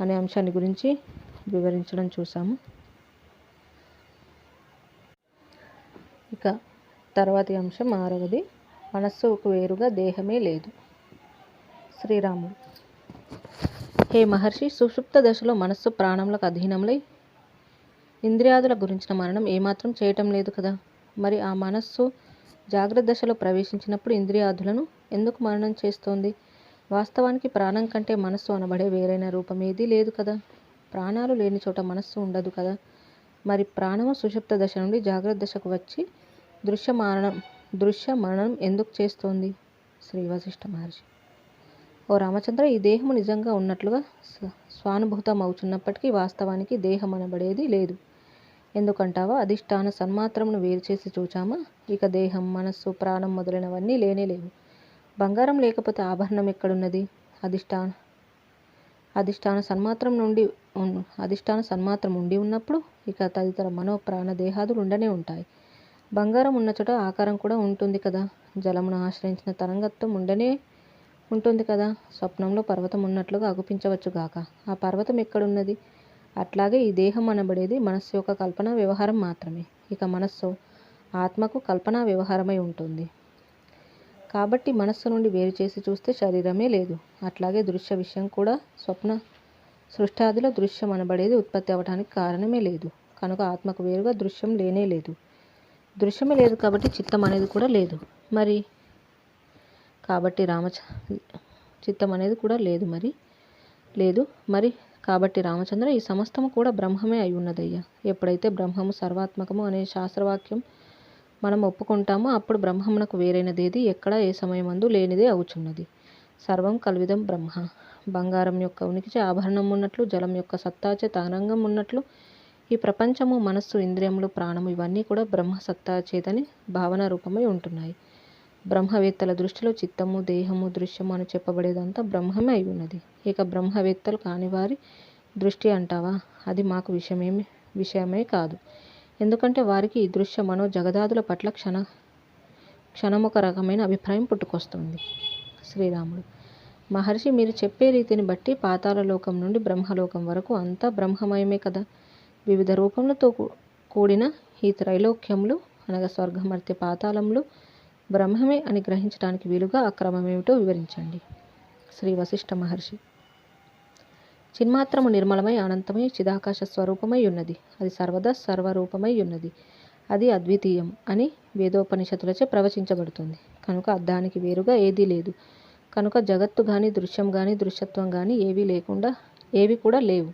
అనే అంశాన్ని గురించి వివరించడం చూసాము. ఇక తర్వాతి అంశం 6వది, మనస్సుకు వేరుగా దేహమే లేదు. శ్రీరాముడు: హే మహర్షి, సుషుప్త దశలో మనస్సు ప్రాణములకు అధీనములై ఇంద్రియాదుల గురించిన మననం ఏమాత్రం చేయటం లేదు కదా. మరి ఆ మనస్సు జాగ్రత్త దశలో ప్రవేశించినప్పుడు ఇంద్రియాదులను ఎందుకు మననం చేస్తోంది? వాస్తవానికి ప్రాణం కంటే మనస్సు అనబడే వేరైన రూపం ఏదీ లేదు కదా. ప్రాణాలు లేని చోట మనస్సు ఉండదు కదా. మరి ప్రాణము సుషుప్త దశ నుండి జాగ్రత్త దశకు వచ్చి దృశ్య మననం ఎందుకు చేస్తోంది? శ్రీ వశిష్ఠ మహర్షి: ఓ రామచంద్ర, ఈ దేహము నిజంగా ఉన్నట్లుగా స్వానుభూతం అవుతున్నప్పటికీ వాస్తవానికి దేహం అనబడేది లేదు. ఎందుకంటావా? అధిష్టాన సన్మాత్రమును వేరు చేసి చూచామా? ఇక దేహం, మనస్సు, ప్రాణం మొదలైనవన్నీ లేనేలేవు. బంగారం లేకపోతే ఆభరణం ఎక్కడున్నది? అధిష్టాన సన్మాత్రం ఉండి ఉన్నప్పుడు ఇక తదితర మనో ప్రాణ దేహాదులు ఉండనే ఉంటాయి. బంగారం ఉన్న చోట ఆకారం కూడా ఉంటుంది కదా. జలమును ఆశ్రయించిన తరంగత్వం ఉండనే ఉంటుంది కదా. స్వప్నంలో పర్వతం ఉన్నట్లుగా అగుపించవచ్చుగాక. ఆ పర్వతం ఎక్కడున్నది? అట్లాగే ఈ దేహం అనబడేది మనస్సు యొక్క కల్పనా వ్యవహారం మాత్రమే. ఇక మనస్సు ఆత్మకు కల్పనా వ్యవహారమై ఉంటుంది. కాబట్టి మనస్సు నుండి వేరు చేసి చూస్తే శరీరమే లేదు. అట్లాగే దృశ్య విషయం కూడా స్వప్న సృష్టాదిలో దృశ్యం అనబడేది ఉత్పత్తి అవటానికి కారణమే లేదు. కనుక ఆత్మకు వేరుగా దృశ్యం లేనే లేదు. దృశ్యమే లేదు కాబట్టి చిత్తం అనేది కూడా లేదు. మరి చిత్తం అనేది కూడా లేదు మరి కాబట్టి రామచంద్ర, ఈ సమస్తము కూడా బ్రహ్మమే అయి ఉన్నదయ్యా. ఎప్పుడైతే బ్రహ్మము సర్వాత్మకము అనే శాస్త్రవాక్యం మనం ఒప్పుకుంటామో అప్పుడు బ్రహ్మమునకు వేరైనదేది ఎక్కడ ఏ సమయమందు లేనిదే అవుచున్నది. సర్వం కల్విదం బ్రహ్మ. బంగారం యొక్క ఉనికిచే ఆభరణం ఉన్నట్లు, జలం యొక్క సత్తాచే తరంగం ఉన్నట్లు ఈ ప్రపంచము, మనస్సు, ఇంద్రియములు, ప్రాణము ఇవన్నీ కూడా బ్రహ్మ సత్తా చేతని భావన రూపమై ఉంటున్నాయి. బ్రహ్మవేత్తల దృష్టిలో చిత్తము, దేహము, దృశ్యము అని చెప్పబడేదంతా బ్రహ్మమే అయి ఉన్నది. ఇక బ్రహ్మవేత్తలు కాని వారి దృష్టి అంటావా? అది మాకు విషయమే కాదు. ఎందుకంటే వారికి ఈ దృశ్య మనో జగదాదుల పట్ల క్షణమొక రకమైన అభిప్రాయం పుట్టుకొస్తుంది. శ్రీరాముడు: మహర్షి, మీరు చెప్పే రీతిని బట్టి పాతాళ లోకం నుండి బ్రహ్మలోకం వరకు అంతా బ్రహ్మమయమే కదా. వివిధ రూపములతో కూడిన ఈ త్రైలోక్యములు అనగా స్వర్గమర్త్య పాతాళములు బ్రహ్మమే అని గ్రహించడానికి వీలుగా ఆ క్రమమేమిటో వివరించండి. శ్రీ వశిష్ఠ మహర్షి: చిన్మాత్రము నిర్మలమై అనంతమై చిదాకాశ స్వరూపమై ఉన్నది. అది సర్వదా సర్వరూపమై ఉన్నది. అది అద్వితీయం అని వేదోపనిషత్తులచే ప్రవచించబడుతుంది. కనుక దానికి వేరుగా ఏదీ లేదు. కనుక జగత్తు గాని, దృశ్యం గాని, దృశ్యత్వం గాని ఏవి కూడా లేవు.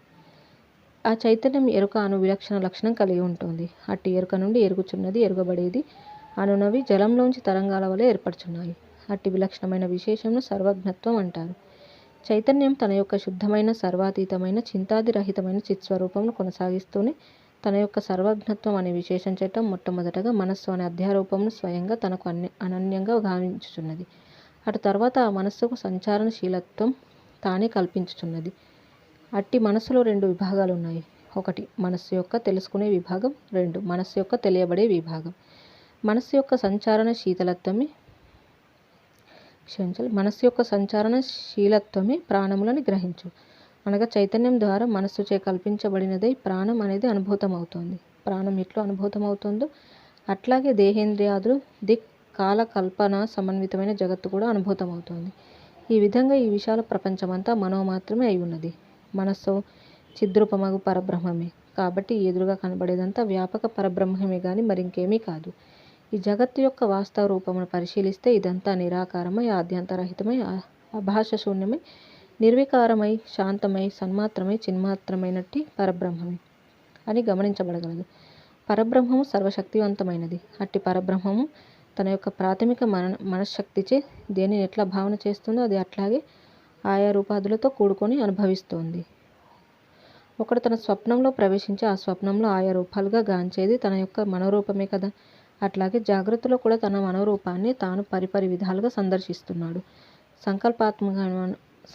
ఆ చైతన్యం ఎరుక అను విలక్షణ లక్షణం కలిగి ఉంటుంది. అట్టి ఎరుక నుండి ఎరుగుచున్నది, ఎరుగబడేది అనునవి జలంలోంచి తరంగాల వలె ఏర్పడుచున్నాయి. అట్టి విలక్షణమైన విశేషంను సర్వజ్ఞత్వం అంటారు. చైతన్యం తన యొక్క శుద్ధమైన, సర్వాతీతమైన, చింతాదిరహితమైన చిత్స్వరూపమును కొనసాగిస్తూనే తన యొక్క సర్వజ్ఞత్వం అనే విశేషం చేత మొట్టమొదటగా మనస్సు అనే అధ్యారూపమును స్వయంగా తనకు అనన్యంగా గావించుచున్నది. అటు తర్వాత ఆ మనస్సుకు సంచారణశీలత్వం తానే కల్పించుచున్నది. అట్టి మనస్సులో 2 విభాగాలు ఉన్నాయి. 1 మనస్సు యొక్క తెలుసుకునే విభాగం, 2 మనస్సు యొక్క తెలియబడే విభాగం. మనస్సు యొక్క సంచారణశీలత్వమే ప్రాణములని గ్రహించు. అనగా చైతన్యం ద్వారా మనస్సుచే కల్పించబడినదై ప్రాణం అనేది అనుభూతమవుతోంది. ప్రాణం ఎట్లు అనుభూతమవుతోందో అట్లాగే దేహేంద్రియాదులు, కాల, కల్పన సమన్వితమైన జగత్తు కూడా అనుభూతమవుతోంది. ఈ విధంగా ఈ విశాల ప్రపంచమంతా మనో మాత్రమే అయి ఉన్నది. మనస్సు చిద్రూపమగు పరబ్రహ్మమే. కాబట్టి ఎదురుగా కనబడేదంతా వ్యాపక పరబ్రహ్మమే గాని మరింకేమీ కాదు. ఈ జగత్తు యొక్క వాస్తవ రూపమును పరిశీలిస్తే ఇదంతా నిరాకారమై, ఆద్యంతరహితమై, అభాషశూన్యమై, నిర్వికారమై, శాంతమై, సన్మాత్రమై, చిన్మాత్రమైనట్టి పరబ్రహ్మమే అని గమనించబడగలదు. పరబ్రహ్మము సర్వశక్తివంతమైనది. అట్టి పరబ్రహ్మము తన యొక్క ప్రాథమిక మనశ్శక్తిచే దేనిని ఎట్లా భావన చేస్తుందో అది అట్లాగే ఆయా రూపాదులతో కూడుకొని అనుభవిస్తోంది. ఒకడు తన స్వప్నంలో ప్రవేశించి ఆ స్వప్నంలో ఆయా రూపాలుగా గాంచేది తన యొక్క మనోరూపమే కదా. అట్లాగే జాగ్రత్తలో కూడా తన మనోరూపాన్ని తాను పరిపరి విధాలుగా సందర్శిస్తున్నాడు.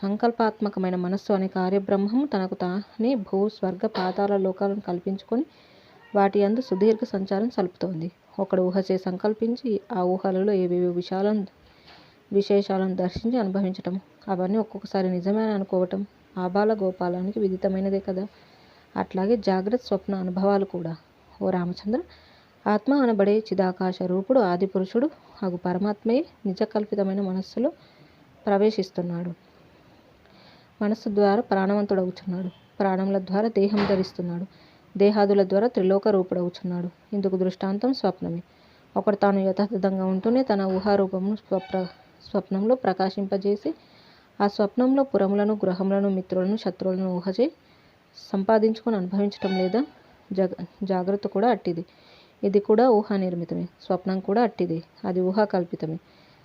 సంకల్పాత్మకమైన మనస్సు అనే కార్యబ్రహ్మము తనకు తానే భూ స్వర్గ పాతాల లోకాలను కల్పించుకొని వాటి యందు సుదీర్ఘ సంచారం సలుపుతోంది. ఒకడు ఊహచే సంకల్పించి ఆ ఊహలలో ఏవేవో విశేషాలను దర్శించి అనుభవించటం, అవన్నీ ఒక్కొక్కసారి నిజమే అని అనుకోవటం ఆబాల గోపాలానికి విదితమైనదే కదా. అట్లాగే జాగ్రత్త స్వప్న అనుభవాలు కూడా. ఓ రామచంద్ర, ఆత్మ అనబడే చిదాకాశ రూపుడు ఆదిపురుషుడు అగు పరమాత్మయే నిజకల్పితమైన మనస్సులో ప్రవేశిస్తున్నాడు. మనస్సు ద్వారా ప్రాణవంతుడవుచున్నాడు. ప్రాణముల ద్వారా దేహం ధరిస్తున్నాడు. దేహాదుల ద్వారా త్రిలోక రూపుడవుచున్నాడు. ఇందుకు దృష్టాంతం స్వప్నమే. ఒకడు తాను యథాతథంగా ఉంటూనే తన ఊహారూపమును స్వప్నంలో ప్రకాశింపజేసి ఆ స్వప్నంలో పురములను, గృహములను, మిత్రులను, శత్రువులను ఊహచే సంపాదించుకొని అనుభవించటం లేదా. జాగ్రత్త కూడా అట్టిది. ఇది కూడా ఊహా నిర్మితమే. స్వప్నం కూడా అట్టిదే, అది ఊహా కల్పితమే.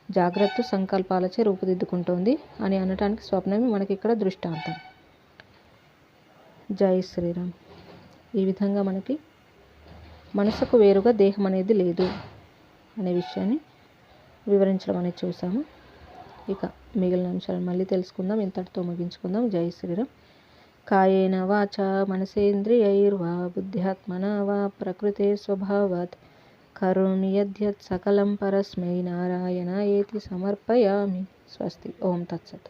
జాగ్రత్త సంకల్పాలచే రూపుదిద్దుకుంటోంది అని అనటానికి స్వప్నమే మనకి ఇక్కడ దృష్టాంతం. జై శ్రీరామ్. ఈ విధంగా మనకి మనసుకు వేరుగా దేహం అనేది లేదు అనే విషయాన్ని వివరించడం అనేది చూసాము. ఇక మిగిలిన అంశాలను మళ్ళీ తెలుసుకుందాం. ఇంతటితో ముగించుకుందాం. జై శ్రీరామ్. కాయేన వాచా మనసేంద్రియైర్వా బుద్ధ్యాత్మనా వా ప్రకృతే స్వభావాత్ కరోమి యద్యత్ సకలం పరస్మై నారాయణాయేతి సమర్పయామి. స్వస్తి. ఓం తత్సత్.